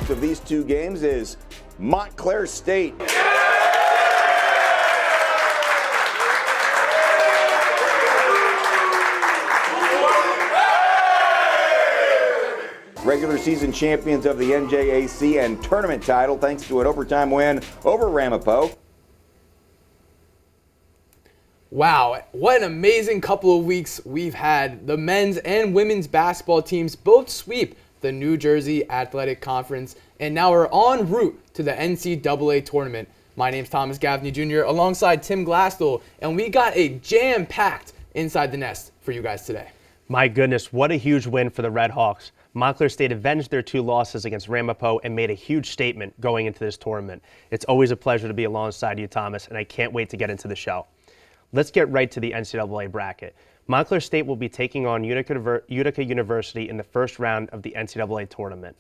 host of these two games is Montclair State. Regular season champions of the NJAC and tournament title thanks to an overtime win over Ramapo. Wow, what an amazing couple of weeks we've had. The men's and women's basketball teams both sweep the New Jersey Athletic Conference and now are en route to the NCAA Tournament. My name's Thomas Gaffney Jr. alongside Tim Glassel, and we got a jam-packed Inside the Nest for you guys today. My goodness, what a huge win for the Red Hawks. Montclair State avenged their 2 losses against Ramapo and made a huge statement going into this tournament. It's always a pleasure to be alongside you, Thomas, and I can't wait to get into the show. Let's get right to the NCAA bracket. Montclair State will be taking on Utica University in the first round of the NCAA tournament.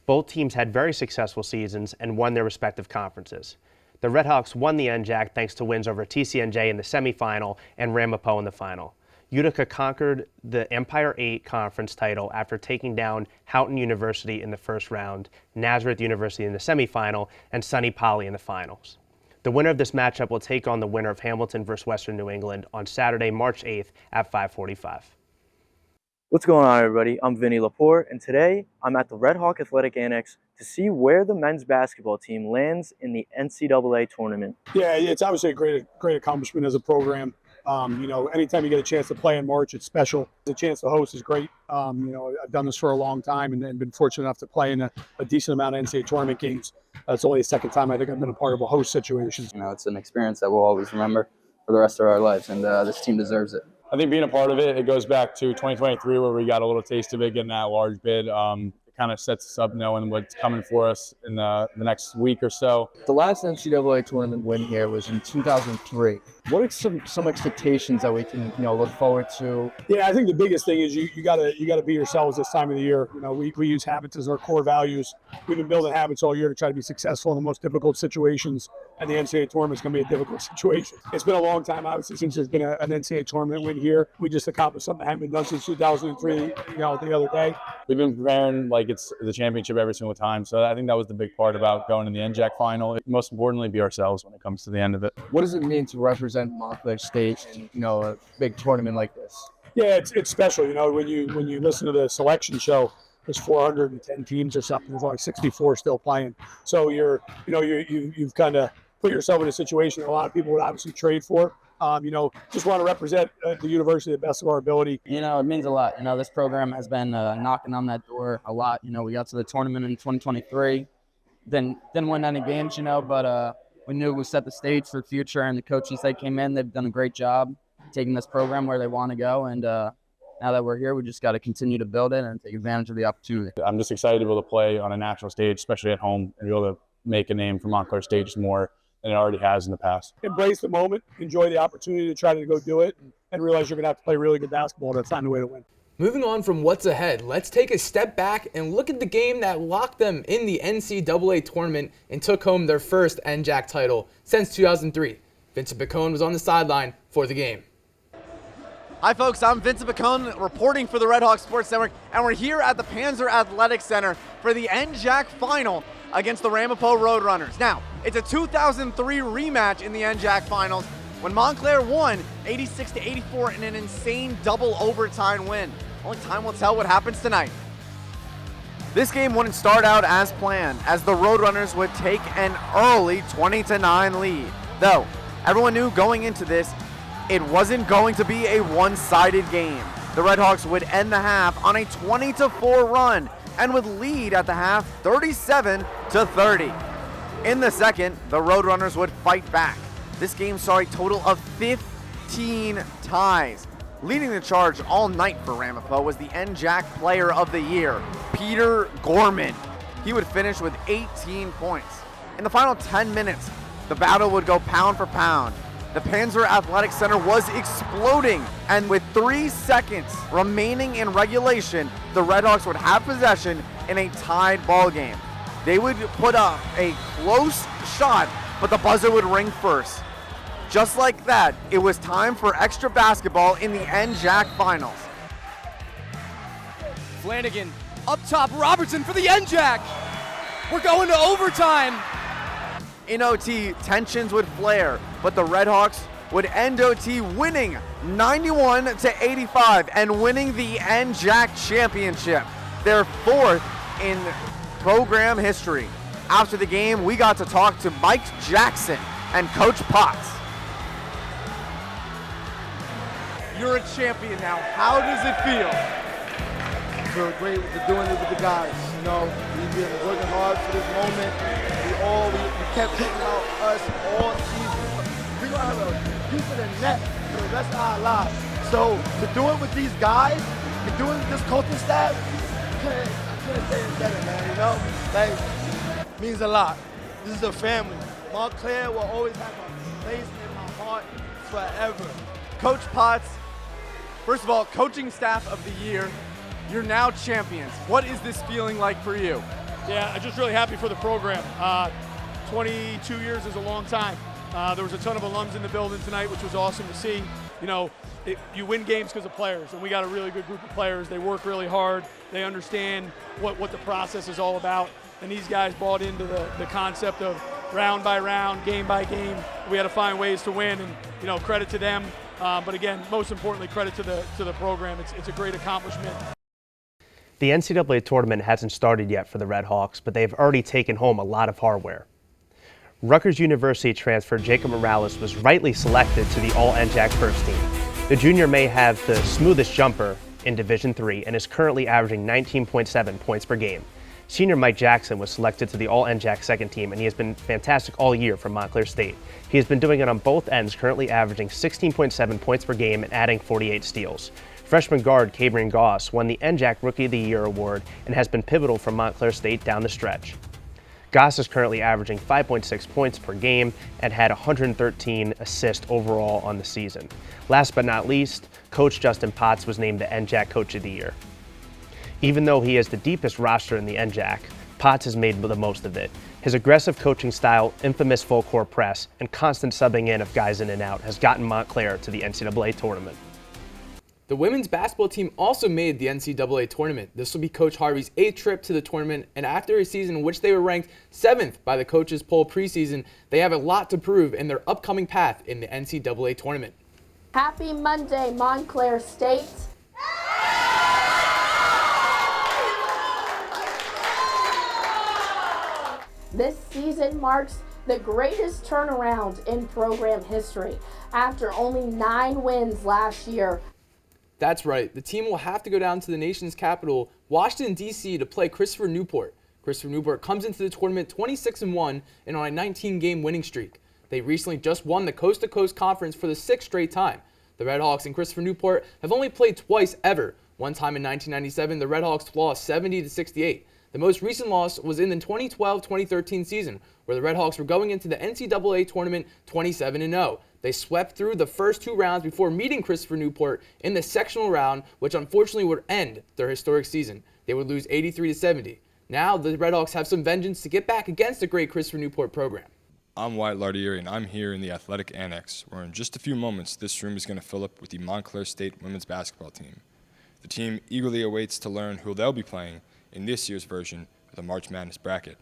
Both teams had very successful seasons and won their respective conferences. The Red Hawks won the NJAC thanks to wins over TCNJ in the semifinal and Ramapo in the final. Utica conquered the Empire 8 conference title after taking down Houghton University in the first round, Nazareth University in the semifinal, and Sunny Poly in the finals. The winner of this matchup will take on the winner of Hamilton versus Western New England on Saturday, March 8th at 5:45. What's going on, everybody? I'm Vinny Laporte, and today I'm at the Red Hawk Athletic Annex to see where the men's basketball team lands in the NCAA tournament. Yeah, it's obviously a great accomplishment as a program. Anytime you get a chance to play in March, it's special. The chance to host is great. I've done this for a long time and been fortunate enough to play in a decent amount of NCAA tournament games. It's only the second time I think I've been a part of a host situation. It's an experience that we'll always remember for the rest of our lives, and this team deserves it. I think being a part of it goes back to 2023 where we got a little taste of it, getting that large bid. It kind of sets us up knowing what's coming for us in the next week or so. The last NCAA tournament win here was in 2003. What are some expectations that we can look forward to? Yeah, I think the biggest thing is you gotta be yourselves this time of the year. We use habits as our core values. We've been building habits all year to try to be successful in the most difficult situations, and the NCAA tournament is going to be a difficult situation. It's been a long time, obviously, since there's been an NCAA tournament win here. We just accomplished something that hadn't been done since 2003. The other day. We've been preparing like it's the championship every single time, so I think that was the big part about going to the NJAC final. Most importantly, be ourselves when it comes to the end of it. What does it mean to represent Montclair State in a big tournament like this? Yeah, it's special. When you listen to the selection show, there's 410 teams or something. There's only 64 still playing. So you've kind of put yourself in a situation that a lot of people would obviously trade for. Just want to represent the university to the best of our ability. It means a lot. This program has been knocking on that door a lot. We got to the tournament in 2023, didn't win any games, but we knew we set the stage for the future, and the coaches that came in, they've done a great job taking this program where they want to go, and now that we're here, we just got to continue to build it and take advantage of the opportunity. I'm just excited to be able to play on a national stage, especially at home, and be able to make a name for Montclair State just more than it already has in the past. Embrace the moment, enjoy the opportunity to try to go do it, and realize you're going to have to play really good basketball to find a way to win. Moving on from what's ahead, let's take a step back and look at the game that locked them in the NCAA tournament and took home their first NJAC title since 2003. Vincent Picone was on the sideline for the game. Hi folks, I'm Vincent Picone reporting for the Red Hawk Sports Network, and we're here at the Panzer Athletic Center for the NJAC final against the Ramapo Roadrunners. Now, it's a 2003 rematch in the NJAC finals when Montclair won 86-84 in an insane double overtime win. Only time will tell what happens tonight. This game wouldn't start out as planned, as the Roadrunners would take an early 20-9 lead. Though, everyone knew going into this, it wasn't going to be a one-sided game. The Red Hawks would end the half on a 20-4 run and would lead at the half 37-30. In the second, the Roadrunners would fight back. This game saw a total of 15 ties. Leading the charge all night for Ramapo was the NJAC Player of the Year, Peter Gorman. He would finish with 18 points. In the final 10 minutes, the battle would go pound for pound. The Panzer Athletic Center was exploding, and with 3 seconds remaining in regulation, the Red Hawks would have possession in a tied ball game. They would put up a close shot, but the buzzer would ring first. Just like that, it was time for extra basketball in the NJAC finals. Flanagan up top, Robertson for the NJAC. We're going to overtime. In OT, tensions would flare, but the Redhawks would end OT winning 91-85 and winning the NJAC Championship, their 4th in program history. After the game, we got to talk to Mike Jackson and Coach Potts. You're a champion now. How does it feel? I feel great with doing it with the guys. You know, we've been working hard for this moment. We kept talking about us all season. We're gonna have a piece of the net for the rest of our lives. So to do it with these guys, and doing with this coaching staff, I couldn't say it better, man. You know, like, means a lot. This is a family. Montclair will always have a place in my heart forever. Coach Potts, first of all, coaching staff of the year. You're now champions. What is this feeling like for you? Yeah, I'm just really happy for the program. 22 years is a long time. There was a ton of alums in the building tonight, which was awesome to see. You know, you win games because of players, and we got a really good group of players. They work really hard. They understand what the process is all about, and these guys bought into the concept of round by round, game by game. We had to find ways to win, and you know, credit to them. But again, most importantly, credit to the program. It's a great accomplishment. The NCAA tournament hasn't started yet for the Red Hawks, but they've already taken home a lot of hardware. Rutgers University transfer Jacob Morales was rightly selected to the All-NJAC first team. The junior may have the smoothest jumper in Division III and is currently averaging 19.7 points per game. Senior Mike Jackson was selected to the All-NJAC second team, and he has been fantastic all year for Montclair State. He has been doing it on both ends, currently averaging 16.7 points per game and adding 48 steals. Freshman guard Cabrian Goss won the NJAC Rookie of the Year award and has been pivotal for Montclair State down the stretch. Goss is currently averaging 5.6 points per game and had 113 assists overall on the season. Last but not least, Coach Justin Potts was named the NJAC Coach of the Year. Even though he has the deepest roster in the NJAC, Potts has made the most of it. His aggressive coaching style, infamous full court press, and constant subbing in of guys in and out has gotten Montclair to the NCAA tournament. The women's basketball team also made the NCAA tournament. This will be Coach Harvey's 8th trip to the tournament, and after a season in which they were ranked 7th by the coaches poll preseason, they have a lot to prove in their upcoming path in the NCAA tournament. Happy Monday, Montclair State. This season marks the greatest turnaround in program history after only 9 wins last year. That's right. The team will have to go down to the nation's capital, Washington, D.C. to play Christopher Newport. Christopher Newport comes into the tournament 26-1 and on a 19-game winning streak. They recently just won the Coast to Coast Conference for the 6th straight time. The Redhawks and Christopher Newport have only played twice ever. One time in 1997, the Redhawks lost 70-68. The most recent loss was in the 2012-2013 season, where the Redhawks were going into the NCAA tournament 27-0. They swept through the first 2 rounds before meeting Christopher Newport in the sectional round, which unfortunately would end their historic season. They would lose 83-70. Now the Redhawks have some vengeance to get back against the great Christopher Newport program. I'm Wyatt Lardieri, and I'm here in the Athletic Annex, where in just a few moments this room is going to fill up with the Montclair State women's basketball team. The team eagerly awaits to learn who they'll be playing in this year's version of the March Madness bracket.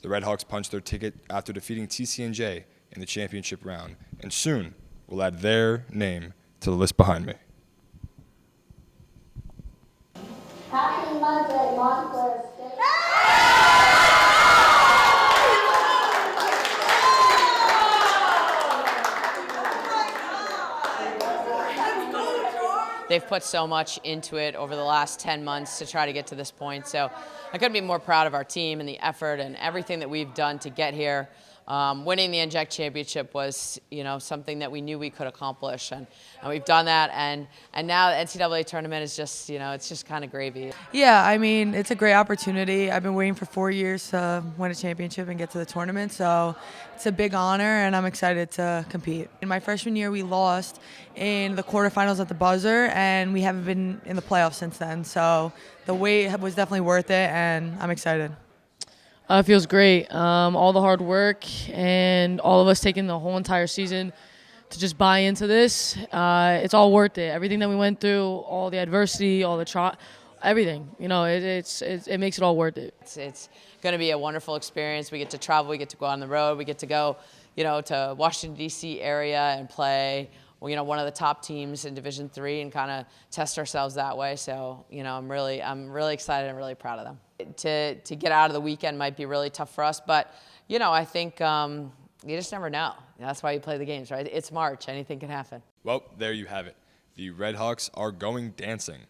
The Redhawks punched their ticket after defeating TCNJ in the championship round, and soon will add their name to the list behind me. Happy Monday, Montclair State. They've put so much into it over the last 10 months to try to get to this point. So I couldn't be more proud of our team and the effort and everything that we've done to get here. Winning the NJAC championship was, something that we knew we could accomplish, and we've done that. And now the NCAA tournament is just, it's just kind of gravy. Yeah, I mean, it's a great opportunity. I've been waiting for 4 years to win a championship and get to the tournament, so it's a big honor, and I'm excited to compete. In my freshman year, we lost in the quarterfinals at the buzzer, and we haven't been in the playoffs since then. So the wait was definitely worth it, and I'm excited. It feels great. All the hard work and all of us taking the whole entire season to just buy into this, it's all worth it. Everything that we went through, all the adversity, all everything. You know, it makes it all worth it. It's going to be a wonderful experience. We get to travel. We get to go on the road. We get to go, to Washington, D.C. area and play, one of the top teams in Division III and kind of test ourselves that way. So, I'm really excited and really proud of them. To get out of the weekend might be really tough for us, but, I think you just never know. That's why you play the games, right? It's March. Anything can happen. Well, there you have it. The Redhawks are going dancing.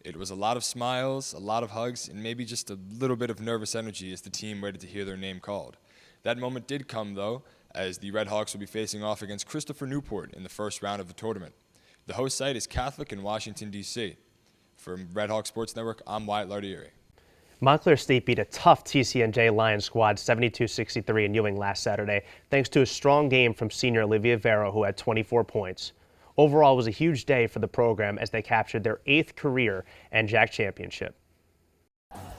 It was a lot of smiles, a lot of hugs, and maybe just a little bit of nervous energy as the team waited to hear their name called. That moment did come, though, as the Redhawks will be facing off against Christopher Newport in the first round of the tournament. The host site is Catholic in Washington, D.C. For Redhawk Sports Network, I'm Wyatt Lardieri. Montclair State beat a tough TCNJ Lions squad 72-63 in Ewing last Saturday, thanks to a strong game from senior Olivia Vero, who had 24 points. Overall, it was a huge day for the program as they captured their 8th career NJAC championship.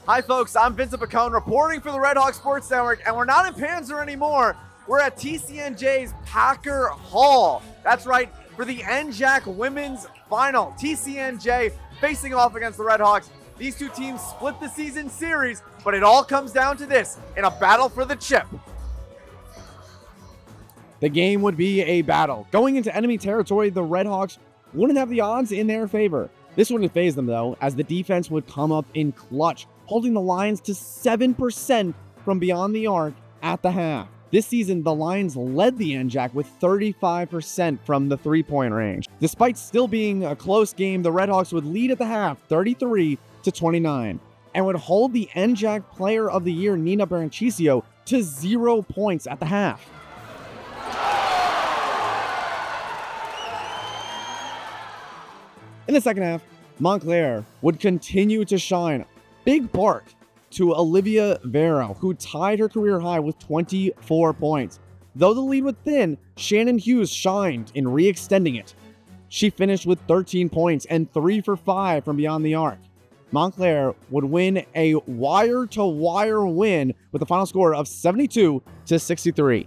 Hi folks, I'm Vincent Pacone reporting for the Redhawk Sports Network, and we're not in Panzer anymore. We're at TCNJ's Packer Hall. That's right, for the NJAC Women's Final. TCNJ facing off against the Redhawks. These two teams split the season series, but it all comes down to this, in a battle for the chip. The game would be a battle. Going into enemy territory, the Redhawks wouldn't have the odds in their favor. This wouldn't faze them, though, as the defense would come up in clutch, holding the Lions to 7% from beyond the arc at the half. This season, the Lions led the NJAC with 35% from the three-point range. Despite still being a close game, the Redhawks would lead at the half, 33-29, and would hold the NJAC Player of the Year, Nina Branchicio, to 0 points at the half. In the second half, Montclair would continue to shine. Big part to Olivia Vero, who tied her career high with 24 points. Though the lead was thin, Shannon Hughes shined in re-extending it. She finished with 13 points and 3 for 5 from beyond the arc. Montclair would win a wire-to-wire win with a final score of 72-63.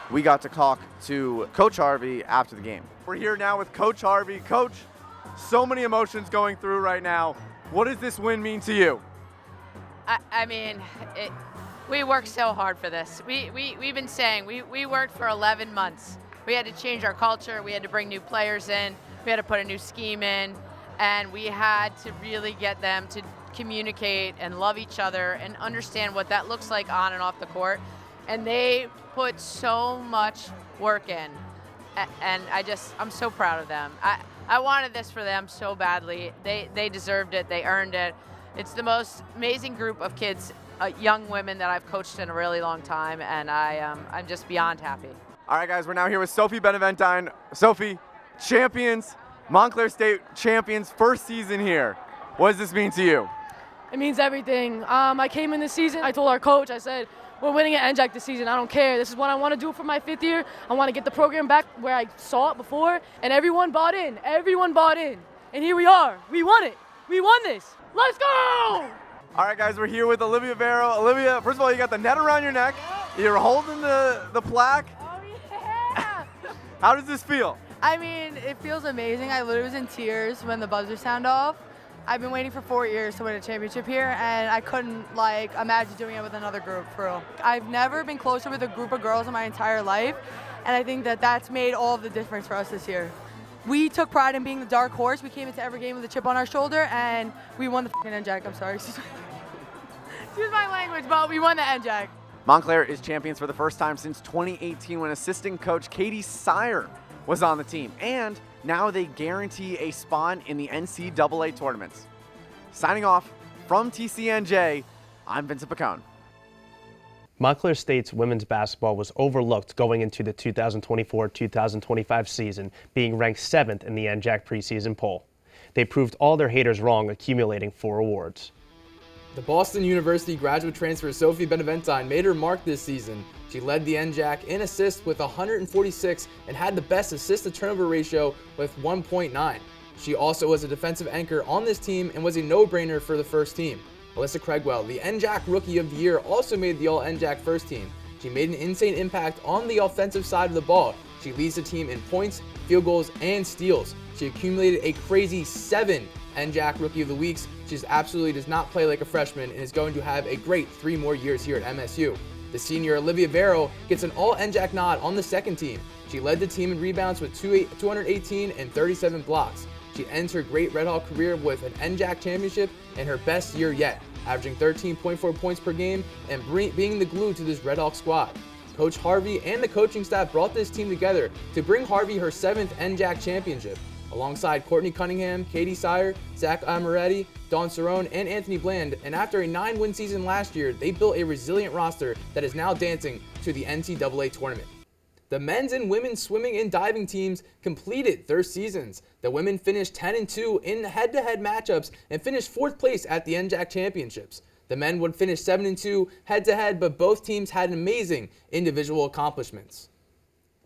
We got to talk to Coach Harvey after the game. We're here now with Coach Harvey. Coach, so many emotions going through right now. What does this win mean to you? We worked so hard for this. We've been saying, we worked for 11 months. We had to change our culture. We had to bring new players in. We had to put a new scheme in. And we had to really get them to communicate and love each other and understand what that looks like on and off the court. And they put so much work in, and I'm so proud of them. I wanted this for them so badly. They deserved it. They earned it. It's the most amazing group of kids, young women that I've coached in a really long time, and I'm just beyond happy. All right, guys, we're now here with Sophie Benaventine. Sophie, champions, Montclair State champions, first season here. What does this mean to you? It means everything. I came in this season. I told our coach, I said, we're winning at NJAC this season. I don't care. This is what I want to do for my 5th year. I want to get the program back where I saw it before, and everyone bought in. Everyone bought in. And here we are. We won it. We won this. Let's go! All right, guys, we're here with Olivia Vero. Olivia, first of all, you got the net around your neck. You're holding the plaque. Oh, yeah! How does this feel? I mean, it feels amazing. I literally was in tears when the buzzer sounded off. I've been waiting for 4 years to win a championship here, and I couldn't imagine doing it with another group, for real. I've never been closer with a group of girls in my entire life, and I think that's made all of the difference for us this year. We took pride in being the dark horse. We came into every game with a chip on our shoulder, and we won the NJAC. I'm sorry. Excuse my language, but we won the NJAC. Montclair is champions for the first time since 2018 when assistant coach Katie Sire was on the team, and now they guarantee a spot in the NCAA tournaments. Signing off from TCNJ, I'm Vincent Pacone. Montclair State's women's basketball was overlooked going into the 2024-2025 season, being ranked 7th in the NJAC preseason poll. They proved all their haters wrong, accumulating 4 awards. The Boston University graduate transfer Sophie Benaventine made her mark this season. She led the NJAC in assists with 146 and had the best assist-to-turnover ratio with 1.9. She also was a defensive anchor on this team and was a no-brainer for the first team. Alyssa Craigwell, the NJAC Rookie of the Year, also made the All-NJAC first team. She made an insane impact on the offensive side of the ball. She She leads the team in points, field goals, and steals. She accumulated a crazy 7 NJAC Rookie of the Weeks. She absolutely does not play like a freshman and is going to have a great 3 more years here at MSU. The senior Olivia Vero gets an all-NJAC nod on the second team. She led the team in rebounds with 218 and 37 blocks. She ends her great Red Hawk career with an NJAC championship and her best year yet, averaging 13.4 points per game and being the glue to this Red Hawk squad. Coach Harvey and the coaching staff brought this team together to bring Harvey her 7th NJAC championship. Alongside Courtney Cunningham, Katie Sire, Zach Amoretti, Dawn Cerrone, and Anthony Bland, and after a 9-win season last year, they built a resilient roster that is now dancing to the NCAA tournament. The men's and women's swimming and diving teams completed their seasons. The women finished 10-2 in head-to-head matchups and finished 4th place at the NJAC Championships. The men would finish 7-2 head-to-head, but both teams had amazing individual accomplishments.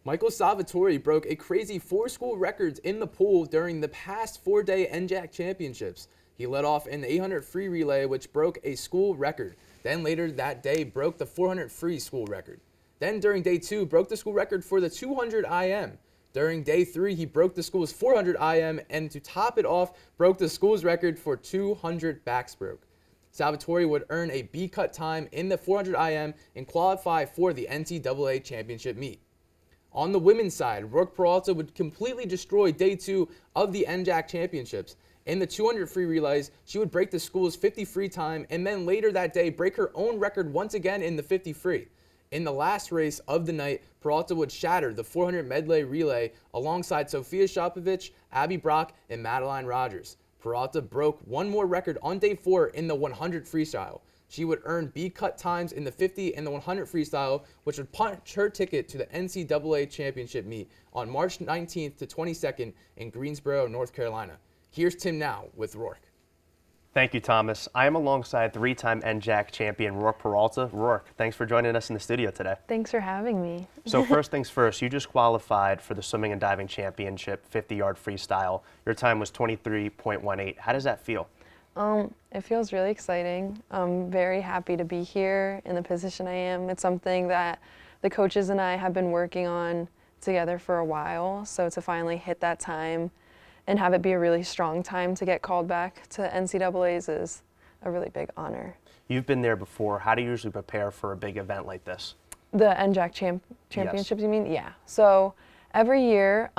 Michael Salvatore broke a crazy 4 school records in the pool during the past 4-day NJAC Championships. He led off in the 800 free relay, which broke a school record. Then later that day, broke the 400 free school record. Then during day 2, broke the school record for the 200 IM. During day 3, he broke the school's 400 IM, and to top it off, broke the school's record for 200 backstroke. Salvatore would earn a B cut time in the 400 IM and qualify for the NCAA championship meet. On the women's side, Rourke Peralta would completely destroy day 2 of the NJAC championships. In the 200 free relays, she would break the school's 50 free time and then later that day break her own record once again in the 50 free. In the last race of the night, Peralta would shatter the 400 medley relay alongside Sofia Shapovich, Abby Brock, and Madeline Rogers. Peralta broke one more record on day 4 in the 100 freestyle. She would earn B cut times in the 50 and the 100 freestyle, which would punch her ticket to the NCAA championship meet on March 19th to 22nd in Greensboro, North Carolina. Here's Tim now with Rourke. Thank you, Thomas. I am alongside 3-time NJAC champion Rourke Peralta. Rourke, thanks for joining us in the studio today. Thanks for having me. So first things first, you just qualified for the swimming and diving championship 50-yard freestyle. Your time was 23.18. How does that feel? It feels really exciting. I'm very happy to be here in the position I am. It's something that the coaches and I have been working on together for a while, so to finally hit that time and have it be a really strong time to get called back to NCAA's is a really big honor. You've been there before. How do you usually prepare for a big event like this? The NJAC championships, yes. You mean? Yeah. So every year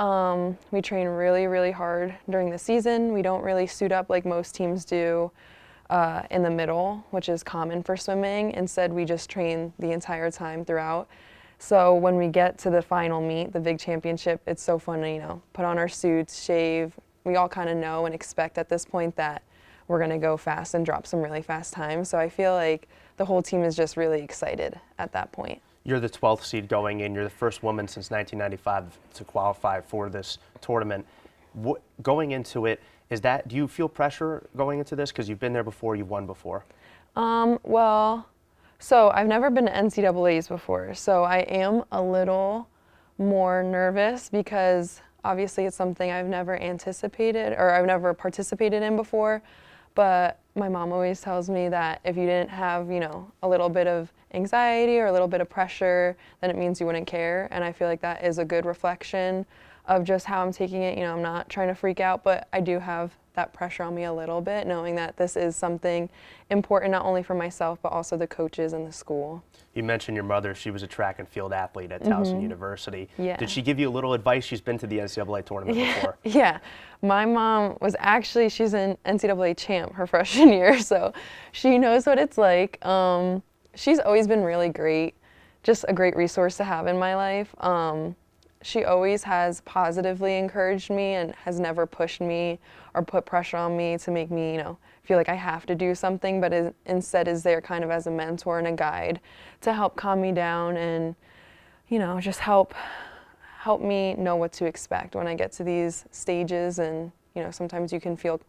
we train really, really hard during the season. We don't really suit up like most teams do in the middle, which is common for swimming. Instead, we just train the entire time throughout. So when we get to the final meet, the big championship, it's so fun to, put on our suits, shave. We all kind of know and expect at this point that we're going to go fast and drop some really fast times. So I feel like the whole team is just really excited at that point. You're the 12th seed going in. You're the first woman since 1995 to qualify for this tournament. Going into it, do you feel pressure going into this? Because you've been there before, you've won before. So I've never been to NCAA's before, so I am a little more nervous because obviously it's something I've never anticipated or I've never participated in before. But my mom always tells me that if you didn't have, a little bit of anxiety or a little bit of pressure, then it means you wouldn't care. And I feel like that is a good reflection of just how I'm taking it. I'm not trying to freak out, but I do have that pressure on me a little bit, knowing that this is something important not only for myself, but also the coaches and the school. You mentioned your mother. She was a track and field athlete at Towson University. Yeah. Did she give you a little advice? She's been to the NCAA tournament before. Yeah. My mom was she's an NCAA champ her freshman year, so she knows what it's like. She's always been really great, just a great resource to have in my life. She always has positively encouraged me and has never pushed me or put pressure on me to make me, feel like I have to do something, but instead is there kind of as a mentor and a guide to help calm me down and, just help me know what to expect when I get to these stages. And, sometimes you can feel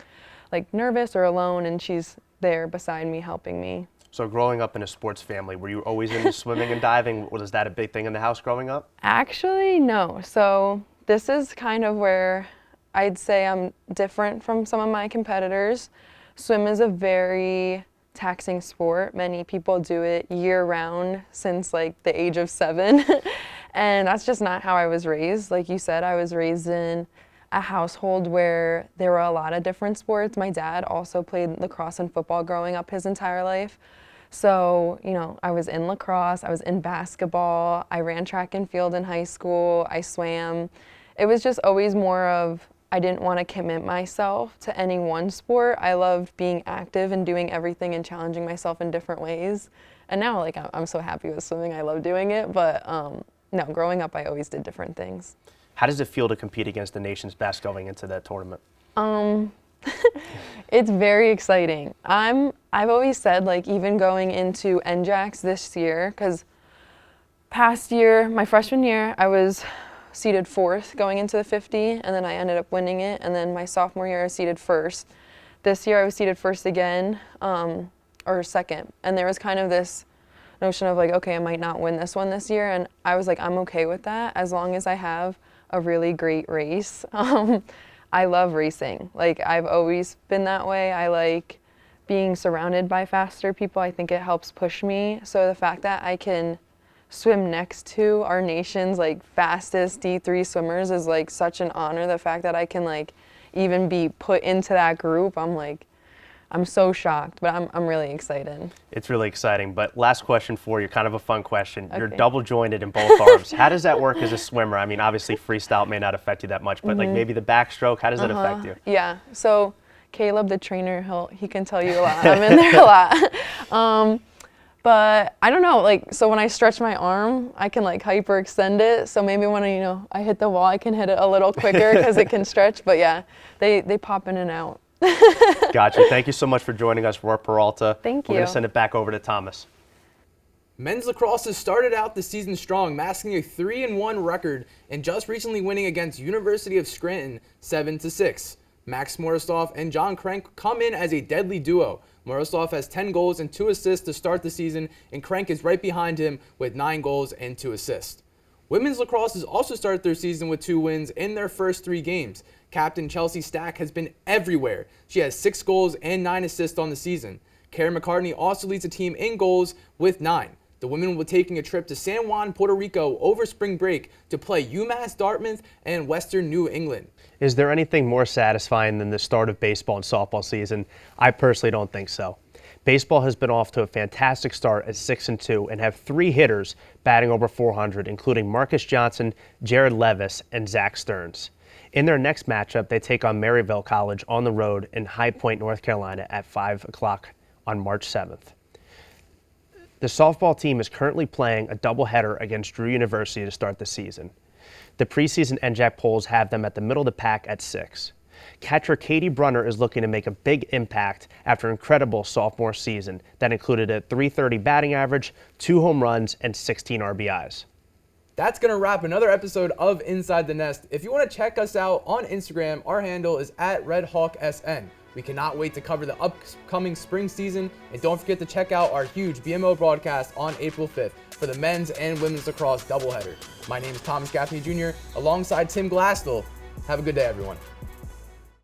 like nervous or alone, and she's there beside me helping me. So growing up in a sports family, were you always into swimming and diving? Was that a big thing in the house growing up? Actually, no. So this is kind of where I'd say I'm different from some of my competitors. Swim is a very taxing sport. Many people do it year-round since like the age of 7. And that's just not how I was raised. Like you said, I was raised in a household where there were a lot of different sports. My dad also played lacrosse and football growing up his entire life. So, you know, I was in lacrosse, I was in basketball, I ran track and field in high school, I swam. It was just always more of, I didn't want to commit myself to any one sport. I loved being active and doing everything and challenging myself in different ways. And now, like, I'm so happy with swimming, I love doing it, but no, growing up, I always did different things. How does it feel to compete against the nation's best going into that tournament? It's very exciting. I've always said, like, even going into NJACs this year, because past year, my freshman year, I was seeded 4th going into the 50, and then I ended up winning it, and then my sophomore year, I was seeded 1st. This year, I was seeded 1st again, or 2nd, and there was kind of this notion of like, okay, I might not win this one this year, and I was like, I'm okay with that as long as I have a really great race. I love racing. Like, I've always been that way. I like being surrounded by faster people. I think it helps push me. So the fact that I can swim next to our nation's like fastest D3 swimmers is like such an honor. The fact that I can like even be put into that group, I'm so shocked, but I'm really excited. It's really exciting, but last question for you, kind of a fun question. Okay. You're double jointed in both arms. How does that work as a swimmer? I mean, obviously freestyle may not affect you that much, but like maybe the backstroke, how does that affect you? Yeah, so Caleb, the trainer, he can tell you a lot. I'm in there a lot. But I don't know, like, so when I stretch my arm, I can like hyperextend it. So maybe when I hit the wall, I can hit it a little quicker because it can stretch. But yeah, they pop in and out. Gotcha. Thank you so much for joining us, Rourke Peralta. Thank We're you. going to send it back over to Thomas. Men's lacrosse has started out the season strong, masking a 3-1 record and just recently winning against University of Scranton 7-6. Max Moristoff and John Crank come in as a deadly duo. Moristoff has 10 goals and 2 assists to start the season, and Crank is right behind him with 9 goals and 2 assists. Women's lacrosse has also started their season with 2 wins in their first 3 games. Captain Chelsea Stack has been everywhere. She has 6 goals and 9 assists on the season. Karen McCartney also leads the team in goals with 9. The women will be taking a trip to San Juan, Puerto Rico over spring break to play UMass Dartmouth and Western New England. Is there anything more satisfying than the start of baseball and softball season? I personally don't think so. Baseball has been off to a fantastic start at 6-2 and have 3 hitters batting over 400, including Marcus Johnson, Jared Levis, and Zach Stearns. In their next matchup, they take on Maryville College on the road in High Point, North Carolina at 5 o'clock on March 7th. The softball team is currently playing a doubleheader against Drew University to start the season. The preseason NJAC polls have them at the middle of the pack at 6. Catcher Katie Brunner is looking to make a big impact after an incredible sophomore season that included a .330 batting average, 2 home runs, and 16 RBIs. That's going to wrap another episode of Inside the Nest. If you want to check us out on Instagram, our handle is @RedHawkSN. We cannot wait to cover the upcoming spring season, and don't forget to check out our huge BMO broadcast on April 5th for the men's and women's lacrosse doubleheader. My name is Thomas Gaffney Jr. alongside Tim Glassell. Have a good day, everyone.